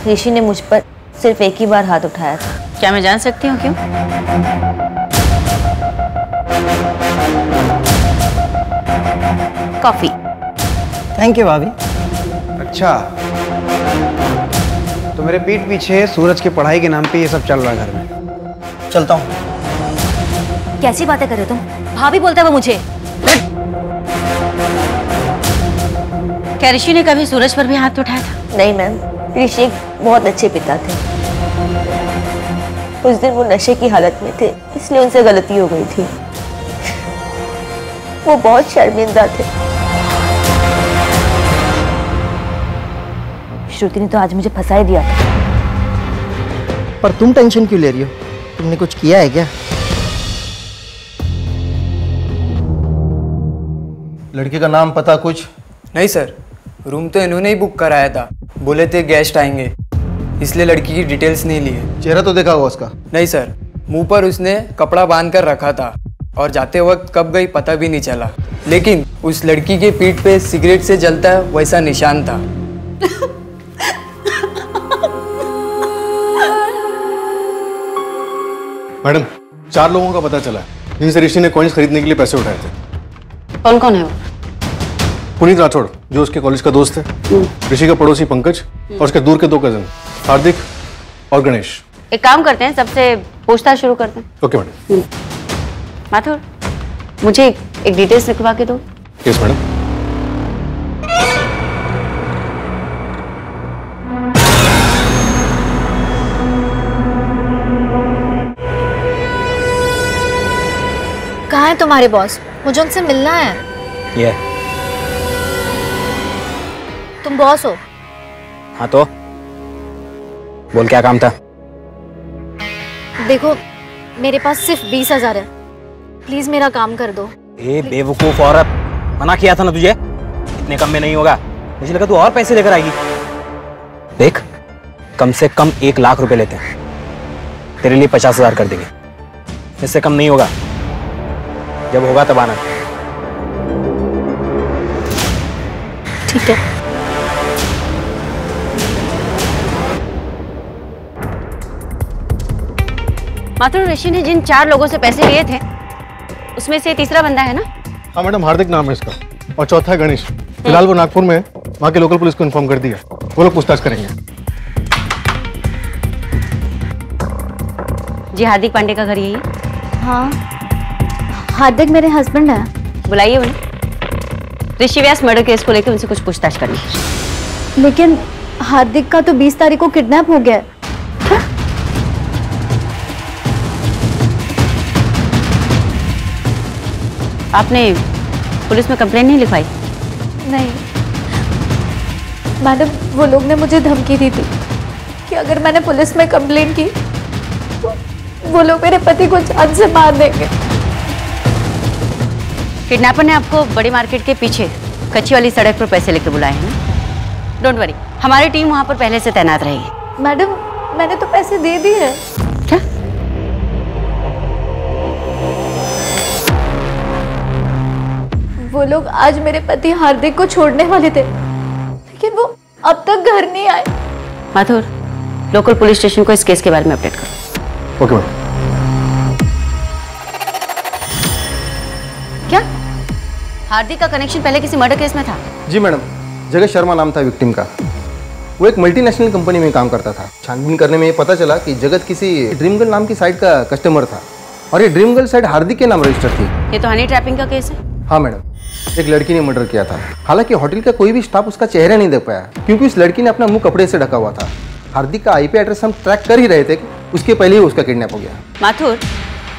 ऋषि ने मुझ पर सिर्फ एक ही बार हाथ उठाया था। क्या मैं जान सकती हूँ क्यों? कॉफी। थैंक यू भाभी। अच्छा, तो मेरे पीठ पीछे सूरज की पढ़ाई के नाम पे ये सब चल रहा है घर में। चलता हूँ। कैसी बातें कर रहे हो तुम? भाभी बोलता है वो मुझे। क्या ऋषि ने कभी सूरज पर भी हाथ उठाया था? नहीं मैम, ऋषि एक बहुत अच्छे पिता थे। उस दिन वो नशे की हालत में थे, इसलिए उनसे गलती हो गई थी। वो बहुत शर्मिंदा थे। श्रुति ने तो आज मुझे फंसा ही दिया था। पर तुम टेंशन क्यों ले रही हो? तुमने कुछ किया है क्या? लड़की का नाम पता कुछ? नहीं सर, रूम तो इन्होंने ही बुक कराया था, बोले थे गेस्ट आएंगे, इसलिए लड़की की डिटेल्स नहीं ली है। चेहरा तो देखा होगा उसका? नहीं सर, मुंह पर उसने कपड़ा बांध कर रखा था और जाते वक्त कब गई पता भी नहीं चला, लेकिन उस लड़की के पीठ पे सिगरेट से जलता है वैसा निशान था। मैडम, 4 लोगों का पता चला है जिनसे ऋषि ने कॉइन्स खरीदने के लिए पैसे उठाए थे। कौन कौन है वो? पुनीत राठौड़ जो उसके कॉलेज का दोस्त है, ऋषि का पड़ोसी पंकज और उसके दूर के 2 कजन हार्दिक और गणेश। एक काम करते हैं, सबसे पूछताछ शुरू करते हैं। Okay madam. माथुर, मुझे एक डिटेल्स लिखवा के दो। Yes madam. कहाँ है तुम्हारे बॉस? मुझे उनसे मिलना है। ये तुम बॉस हो? हाँ तो बोल, क्या काम था? देखो, मेरे पास सिर्फ 20,000 है, प्लीज मेरा काम कर दो। ए बेवकूफ औरत, मना किया था ना तुझे, इतने कम में नहीं होगा। मुझे लगा तू और पैसे लेकर आएगी। देख, कम से कम 1 लाख रुपए लेते हैं, तेरे लिए 50,000 कर देंगे, इससे कम नहीं होगा। जब होगा तब आना। ठीक है। माथुर, ऋषि ने जिन 4 लोगों से पैसे लिए थे उसमें से तीसरा बंदा है ना? हाँ मैडम, हार्दिक नाम है इसका और चौथा है गणेश। फिलहाल वो नागपुर में है, वहाँ के लोकल पुलिस को इन्फॉर्म कर दिया, वो लोग पूछताछ करेंगे। जी, हार्दिक पांडे का घर यही है? हाँ, हार्दिक मेरे हस्बैंड है। बुलाइए उन्हें। ऋषि व्यास मर्डर केस को लेकर उनसे कुछ पूछताछ करनी है। लेकिन हार्दिक का तो 20 तारीख को किडनैप हो गया है। आपने पुलिस में कंप्लेंट नहीं लिखवाई? नहीं मैडम, वो लोग ने मुझे धमकी दी थी कि अगर मैंने पुलिस में कंप्लेंट की तो वो लोग मेरे पति को जान से मार देंगे। किडनैपर ने आपको बड़ी मार्केट के पीछे कच्ची वाली सड़क पर पैसे लेकर बुलाए हैं ना? डोंट वरी, हमारी टीम वहां पर पहले से तैनात रहेगी। मैडम, मैंने तो पैसे दे दिए हैं। क्या? वो लोग आज मेरे पति हार्दिक को छोड़ने वाले थे, लेकिन वो अब तक घर नहीं आए। माथुर, लोकल पुलिस स्टेशन को इस केस के बारे में अपडेट करो। Okay madam. क्या हार्दिक का कनेक्शन पहले किसी मर्डर केस में था? जी मैडम, जगत शर्मा नाम था विक्टिम का। वो एक मल्टीनेशनल कंपनी में काम करता था। छानबीन करने में ये पता चला कि जगत किसी ड्रीम गर्ल नाम की साइट का कस्टमर था और ये ड्रीम गर्ल साइट हार्दिक के नाम रजिस्टर थी। ये तो हनी ट्रैपिंग का केस है। हाँ मैडम, एक लड़की ने मर्डर किया था। हालांकि होटल का कोई भी स्टाफ उसका चेहरा नहीं देख पाया क्योंकि उस लड़की ने अपना मुंह कपड़े से ढका हुआ था। हार्दिक का IP एड्रेस हम ट्रैक कर ही रहे थे, उसके पहले ही उसका किडनैप हो गया। माथुर,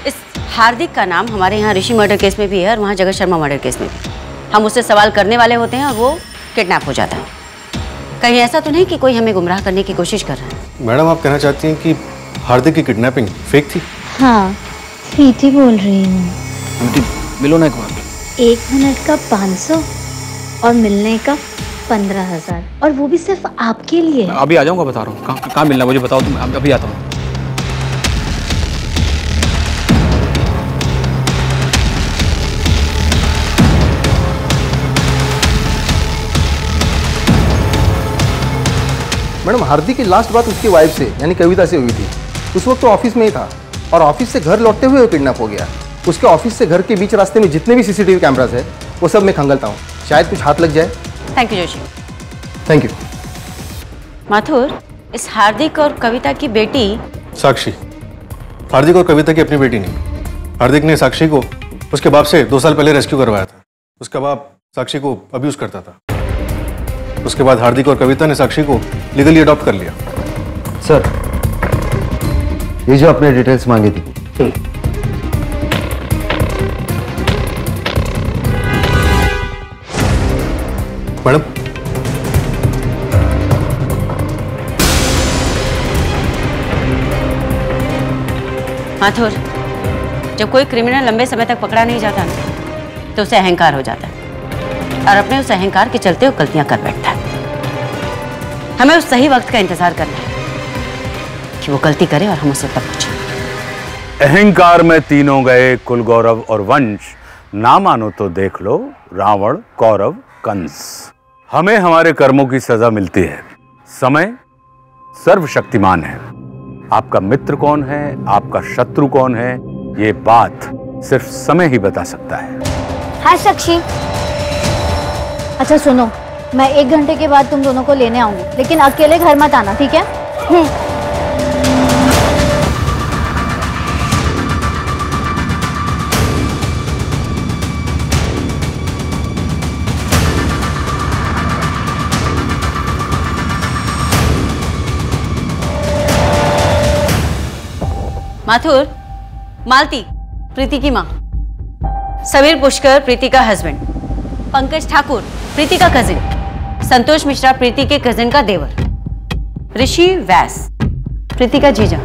इस हार्दिक का नाम हमारे यहाँ ऋषि मर्डर केस में भी है और वहाँ जगत शर्मा मर्डर केस में भी। हम उससे सवाल करने वाले होते हैं और वो किडनैप हो जाता है। कहीं ऐसा तो नहीं कि कोई हमें गुमराह करने की कोशिश कर रहा है? मैडम, आप कहना चाहती हैं कि हार्दिक की किडनैपिंग फेक थी? हाँ, प्रीति बोल रही हूँ। मिलो ना एक बार। 1 मिनट का 500 और मिलने का 15,000, और वो भी सिर्फ आपके लिए। अभी आ जाऊंगा, बता रहा हूँ। कहाँ मिलना मुझे बताओ तुम, अभी आता हूँ। मैडम, हार्दिक की लास्ट बात उसकी वाइफ से यानी कविता से हुई थी। उस वक्त तो ऑफिस में ही था और ऑफिस से घर लौटते हुए वो किडनैप हो गया। उसके ऑफिस से घर के बीच रास्ते में जितने भी CCTV कैमरास है वो सब मैं खंगलता हूँ, शायद कुछ हाथ लग जाए। Thank you Joshi. Thank you. Mathur, इस हार्दिक और कविता की बेटी साक्षी। हार्दिक और कविता की अपनी बेटी नहीं। हार्दिक ने साक्षी को उसके बाप से 2 साल पहले रेस्क्यू करवाया था। उसका बाप साक्षी को अब्यूज करता था। उसके बाद हार्दिक और कविता ने साक्षी को लीगली अडॉप्ट कर लिया। सर, ये जो आपने डिटेल्स मांगी थी, मैडम, माथुर, जब कोई क्रिमिनल लंबे समय तक पकड़ा नहीं जाता तो उसे अहंकार हो जाता है। और अपने उस अहंकार के चलते वो गलतियां कर बैठता है। हमें उस सही वक्त का इंतजार करना है कि वो गलती करे और हम उसे तक पहुंचे। अहंकार में तीनों गए, कुल गौरव और वंश। ना मानो तो देख लो रावण, कौरव, कंस। हमें हमारे कर्मों की सजा मिलती है। समय सर्वशक्तिमान है। आपका मित्र कौन है, आपका शत्रु कौन है, ये बात सिर्फ समय ही बता सकता है। हाँ साक्षी। अच्छा सुनो, मैं 1 घंटे के बाद तुम दोनों को लेने आऊंगी, लेकिन अकेले घर मत आना, ठीक है? माथुर, मालती, प्रीति की माँ, समीर पुष्कर, प्रीति का हस्बैंड, पंकज ठाकुर, प्रीति का कजिन, संतोष मिश्रा, प्रीति के कजिन का देवर, ऋषि व्यास, प्रीति का जीजा,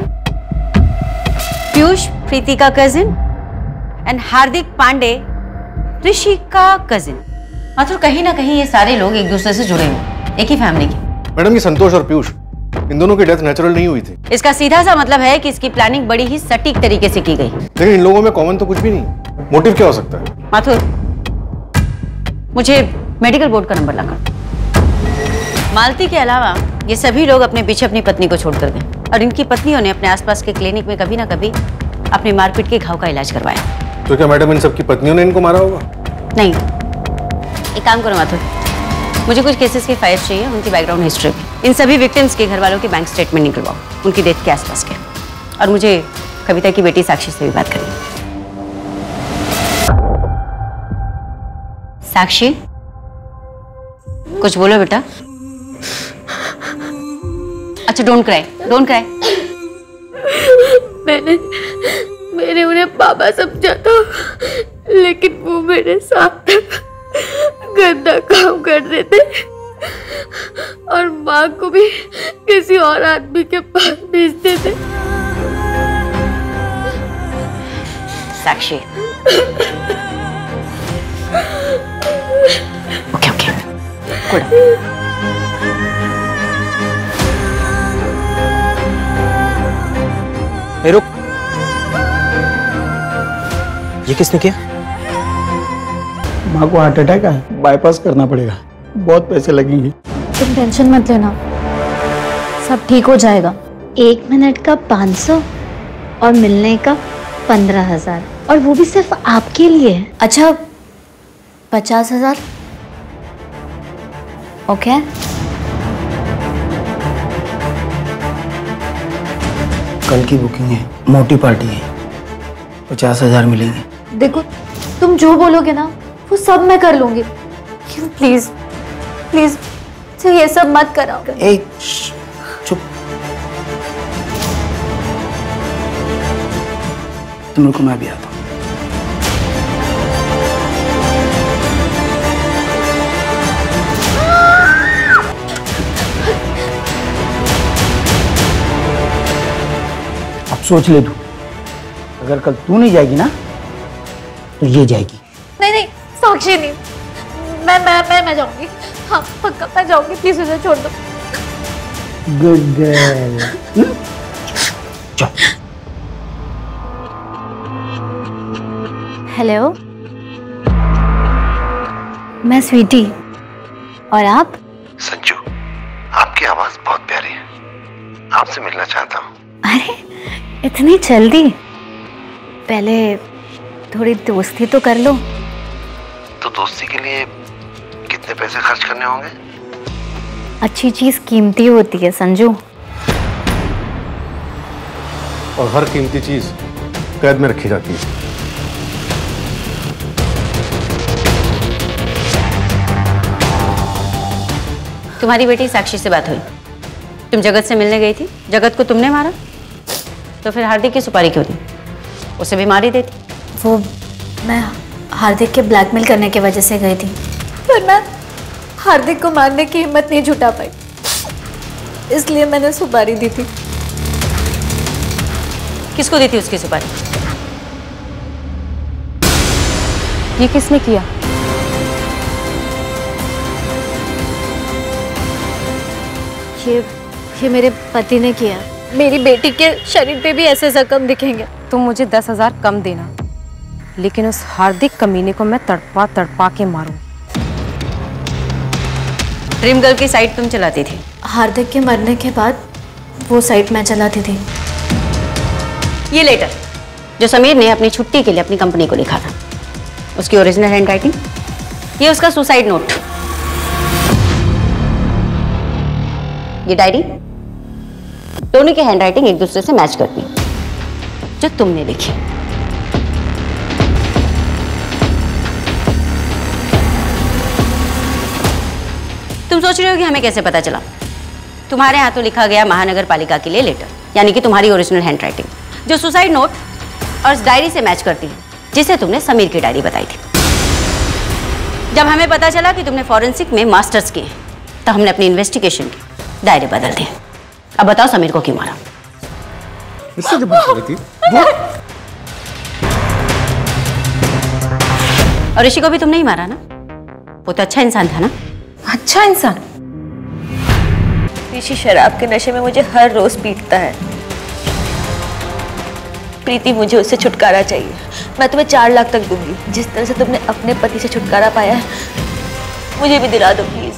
पीयूष, प्रीति का कजिन, एंड हार्दिक पांडे, ऋषि का कजिन। माथुर, कहीं ना कहीं ये सारे लोग एक दूसरे से जुड़े हुए, एक ही फैमिली के। मैडम, ये संतोष और पीयूष, इन दोनों की डेथ नेचुरल नहीं हुई थी। इसका सीधा सा मतलब है कि इसकी प्लानिंग बड़ी ही सटीक तरीके से की गई। लेकिन इन लोगों में कॉमन तो कुछ भी नहीं। मोटिव क्या हो सकता है? माथुर, मुझे मेडिकल बोर्ड का नंबर लाकर। मालती के अलावा ये सभी लोग अपने पीछे अपनी पत्नी को छोड़कर गए और इनकी पत्नियों ने अपने आसपास के क्लिनिक में कभी ना कभी अपनी मारपीट के घाव का इलाज करवाया। तो क्या मैडम इन सबकी पत्नियों ने इनको मारा होगा? नहीं, एक काम करो माथुर, मुझे कुछ केसेस की फाइल्स चाहिए, उनकी बैकग्राउंड हिस्ट्री भी। इन सभी विक्टिम्स के घर वालों के बैंक स्टेटमेंट निकलवाओ, उनकी डेथ के आसपास के। और मुझे कविता की बेटी साक्षी से भी बात करनी। साक्षी, कुछ बोलो बेटा। अच्छा, डोंट क्राई, डोंट क्राई। मैंने उन्हें पापा समझा था, लेकिन वो मेरे साथ गंदा काम कर देते और माँ को भी किसी और आदमी के पास भेजते थे। साक्षी, ओके ओके, गुड। रुक, ये किसने किया? माँ को हार्ट अटैक है, बाईपास करना पड़ेगा, बहुत पैसे लगेंगे। तुम टेंशन मत लेना, सब ठीक हो जाएगा। 1 मिनट का 500 और मिलने का 15,000, और वो भी सिर्फ आपके लिए। अच्छा, 50,000? ओके। कल की बुकिंग है, मोटी पार्टी है, 50,000 मिलेंगे। देखो, तुम जो बोलोगे ना वो सब मैं कर लूंगी। प्लीज प्लीज ये सब मत कराओ। चुप, तुम रुको, मैं भी आता हूँ। अब सोच ले तू, अगर कल तू नहीं जाएगी ना तो ये जाएगी। नहीं नहीं साक्षी नहीं, मैं जाऊंगी। हाँ पक्का मैं जाऊंगी, प्लीज उसे छोड़ दो। Good girl. चल। हेलो, मैं स्वीटी, और आप? संजू, आपकी आवाज बहुत प्यारी है, आपसे मिलना चाहता हूँ। अरे इतनी जल्दी? पहले थोड़ी दोस्ती तो कर लो। तो दोस्ती के लिए कितने पैसे खर्च करने होंगे? अच्छी चीज कीमती होती है संजू। और हर कीमती चीज कैद में रखी जाती है। तुम्हारी बेटी साक्षी से बात हुई, तुम जगत से मिलने गई थी, जगत को तुमने मारा, तो फिर हार्दिक की सुपारी क्यों दी? उसे भी मार ही देती। वो मैं हार्दिक के ब्लैकमेल करने की वजह से गई थी, पर मैं हार्दिक को मारने की हिम्मत नहीं जुटा पाई, इसलिए मैंने सुपारी दी थी। किसको दी थी उसकी सुपारी? ये किसने किया? ये मेरे पति ने किया। मेरी बेटी के शरीर पे भी ऐसे जख्म दिखेंगे। तुम मुझे 10,000 कम देना, लेकिन उस हार्दिक कमीने को मैं तड़पा तड़पा के मारूं। ड्रीम गर्ल की साइट तुम चलाती थी? हार्दिक के मरने के बाद वो साइट मैं चलाती थी। ये लेटर जो समीर ने अपनी छुट्टी के लिए अपनी कंपनी को लिखा था, उसकी ओरिजिनल हैंडराइटिंग, ये उसका सुसाइड नोट, ये डायरी, दोनों की हैंडराइटिंग एक दूसरे से मैच करती जो तुमने लिखी। तुम सोच रहे हो कि हमें कैसे पता चला? तुम्हारे हाथों लिखा गया महानगर पालिका के लिए लेटर, यानी कि तुम्हारी ओरिजिनल हैंडराइटिंग, जो सुसाइड नोट और उस डायरी से मैच करती है जिसे तुमने समीर की डायरी बताई थी। जब हमें पता चला कि तुमने फॉरेंसिक में मास्टर्स किए, तो हमने अपनी इन्वेस्टिगेशन के दायरे बदल दिए। अब बताओ समीर को क्यों मारा? इससे जब बात हो रही थी और ऋषि को भी तुमने ही मारा ना? वो तो अच्छा इंसान था ना? अच्छा इंसान? ऋषि शराब के नशे में मुझे हर रोज पीटता है। प्रीति, मुझे उससे छुटकारा चाहिए। मैं तुम्हें 4 लाख तक दूंगी। जिस तरह से तुमने अपने पति से छुटकारा पाया है, मुझे भी दिला दो प्लीज।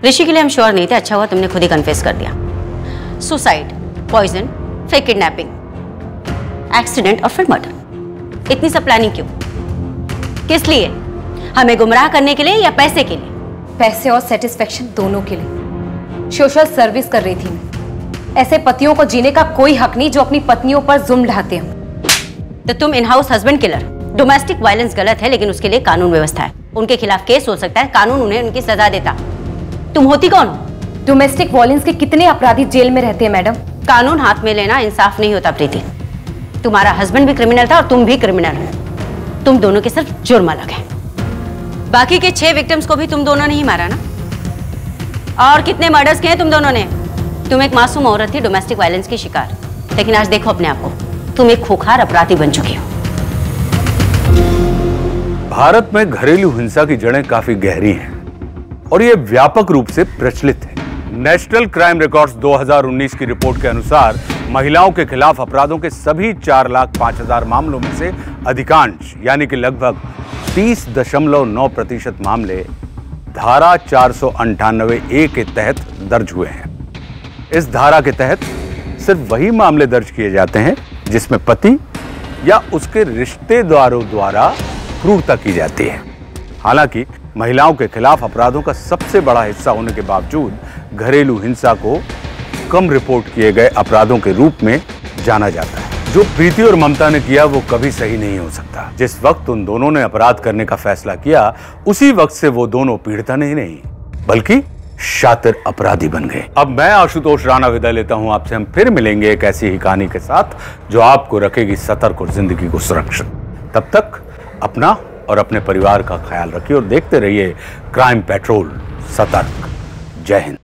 ऋषि के लिए हम श्योर नहीं थे, अच्छा हुआ तुमने खुद ही कन्फेस कर दिया। Suicide, poison, fake kidnapping, accident और फिर मर्डर। इतनी सब प्लानिंग क्यों? किस लिए? हमें गुमराह करने के लिए या पैसे के लिए? पैसे और सेटिस्फेक्शन दोनों के लिए। सोशल सर्विस कर रही थी मैं। ऐसे पतियों को जीने का कोई हक नहीं जो अपनी पत्नियों पर जुल्म ढाते हो। तो तुम in house husband killer. Domestic violence गलत है, लेकिन उसके लिए कानून व्यवस्था है। उनके खिलाफ केस हो सकता है, कानून उन्हें उनकी सजा देता। तुम होती कौन हो? डोमेस्टिक वायलेंस के कितने अपराधी जेल में रहते हैं मैडम? कानून हाथ में लेना इंसाफ नहीं होता प्रीति। तुम्हारा हस्बैंड भी क्रिमिनल था और तुम भी क्रिमिनल हो। तुम दोनों के सिर्फ जुर्म अलग है। बाकी के 6 विक्टिम्स को भी तुम दोनों ने ही मारा ना? और कितने मर्डर्स किए तुम दोनों ने? तुम एक मासूम औरत थी, डोमेस्टिक वायलेंस की शिकार, लेकिन आज देखो अपने आप को, तुम एक खूंखार अपराधी बन चुकी हो। भारत में घरेलू हिंसा की जड़ें काफी गहरी हैं और ये व्यापक रूप से प्रचलित है। नेशनल क्राइम रिकॉर्ड्स 2019 की रिपोर्ट के अनुसार महिलाओं के खिलाफ अपराधों के सभी 4,05,000 मामलों में से अधिकांश यानी कि लगभग 30.9% मामले धारा 498A के तहत दर्ज हुए हैं। इस धारा के तहत सिर्फ वही मामले दर्ज किए जाते हैं जिसमें पति या उसके रिश्तेदारों द्वारा क्रूरता की जाती है। हालांकि महिलाओं के खिलाफ अपराधों का सबसे बड़ा हिस्सा होने के बावजूद घरेलू हिंसा को कम रिपोर्ट किए गए अपराधों के रूप में जाना जाता है। जो प्रीति और ममता ने किया वो कभी सही नहीं हो सकता। जिस वक्त उन दोनों ने अपराध करने का फैसला किया, उसी वक्त से वो दोनों पीड़िता नहीं बल्कि शातिर अपराधी बन गए। अब मैं आशुतोष राणा विदा लेता हूं आपसे। हम फिर मिलेंगे एक ऐसी ही कहानी के साथ जो आपको रखेगी सतर्क और जिंदगी को सुरक्षित। तब तक अपना और अपने परिवार का ख्याल रखिए और देखते रहिए क्राइम पेट्रोल। सतर्क। जय हिंद।